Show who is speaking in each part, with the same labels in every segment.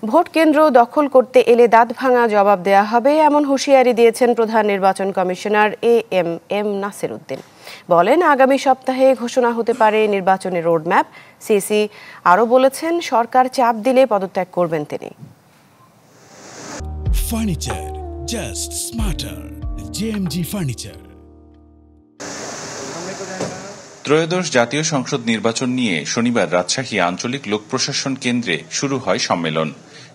Speaker 1: Vote কেন্দ্র দখল করতে এলে দাঁত ভাঙা জবাব দেয়া হবে এমন হুঁশিয়ারি দিয়েছেন প্রধান নির্বাচন কমিশনার এএমএম নাসির উদ্দিন। বলেন, আগামী সপ্তাহে ঘোষণা হতে পারে নির্বাচনের রোডম্যাপ। সিসি আরও বলেছেন, সরকার চাপ দিলে পদত্যাগ করবেন তিনি।
Speaker 2: Furniture just smarter, JMG furniture.
Speaker 3: ত্রয়োদশ জাতীয় সংসদ নির্বাচন নিয়ে শনিবার রাজশাহী আঞ্চলিক লোক প্রশাসন কেন্দ্রে শুরু হয় সম্মেলন।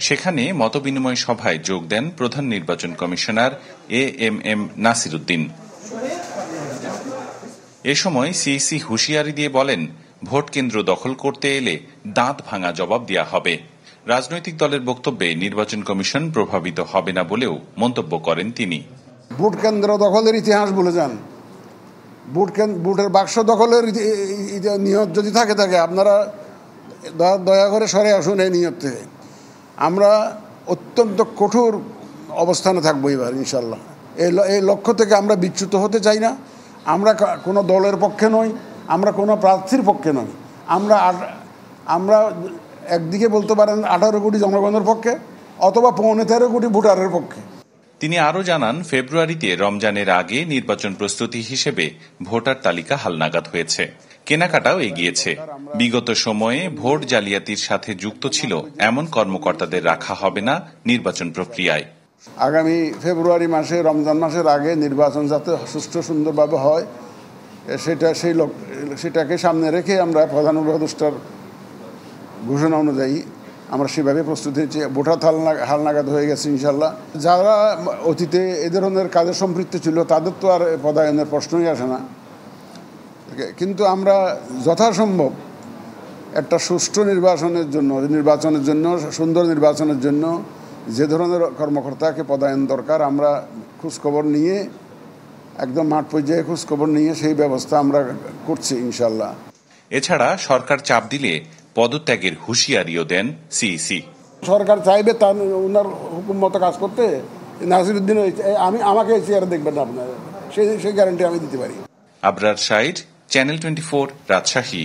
Speaker 3: সেখানে মতবিনিময় সভায় যোগ দেন প্রধান নির্বাচন কমিশনার এএমএম নাসির উদ্দিন। এ সময় সিইসি হুঁশিয়ারি দিয়ে বলেন, ভোট কেন্দ্র দখল করতে এলে দাঁত ভাঙা জবাব দেয়া হবে। রাজনৈতিক দলের বক্তব্যে নির্বাচন কমিশন প্রভাবিত হবে না বলেও মন্তব্য করেন তিনি।
Speaker 4: ভোট কেন্দ্র দখলের ইতিহাস বলে যান, ভোটের বাক্স দখলের নিয়ত যদি থাকে আপনারা দয়া করে সরে আসুন এই নিয়ত থেকে। আমরা অত্যন্ত কঠোর অবস্থানে থাকবো এবার ইনশাল্লাহ। এই লক্ষ্য থেকে আমরা বিচ্যুত হতে চাই না। আমরা কোনো দলের পক্ষে নই, আমরা কোনো প্রার্থীর পক্ষে নই। আমরা একদিকে বলতে পারেন 18 কোটি জনগণের পক্ষে, অথবা 13.5 কোটি ভোটারের পক্ষে।
Speaker 3: তিনি আরও জানান, ফেব্রুয়ারিতে রমজানের আগে নির্বাচন প্রস্তুতি হিসেবে ভোটার তালিকা হালনাগাদ হয়েছে, কেনাকাটাও এগিয়েছে। বিগত সময়ে ভোট জালিয়াতির সাথে যুক্ত ছিল এমন কর্মকর্তাদের রাখা হবে না নির্বাচন প্রক্রিয়ায়।
Speaker 4: আগামী ফেব্রুয়ারি মাসে, রমজান মাসের আগে নির্বাচন যাতে সুষ্ঠু সুন্দরভাবে হয় সেটাকে সামনে রেখে আমরা প্রধান উপদেষ্টার ঘোষণা অনুযায়ী আমরা সেভাবে প্রস্তুতি নিচ্ছি। ভোটার হালনাগাদ হয়ে গেছে ইনশাল্লাহ। যারা অতীতে এ ধরনের কাজে সম্পৃক্ত ছিল তাদের তো আর পদায়নের প্রশ্নই আসে না, কিন্তু আমরা যথাসম্ভব একটা সুষ্ঠু নির্বাচনের জন্য সুন্দর নির্বাচনের জন্য যে ধরনের কর্মকর্তাকে পদায়ন দরকার আমরা খোঁজখবর নিয়ে, একদম মাঠ পর্যায়ে খোঁজখবর নিয়ে সেই ব্যবস্থা আমরা করছি ইনশাল্লাহ।
Speaker 3: এছাড়া সরকার চাপ দিলে পদত্যাগের হুঁশিয়ারিও দেন সিইসি।
Speaker 4: সরকার চাইবে তার ওনার হুকুম মতো কাজ করতে, নাসির উদ্দিন আমাকে চেয়ারে দেখবেন না আপনারা, সেই গ্যারান্টি আমি দিতে পারি।
Speaker 3: আবরার শাহিদ, চ্যানেল 24, রাজশাহী।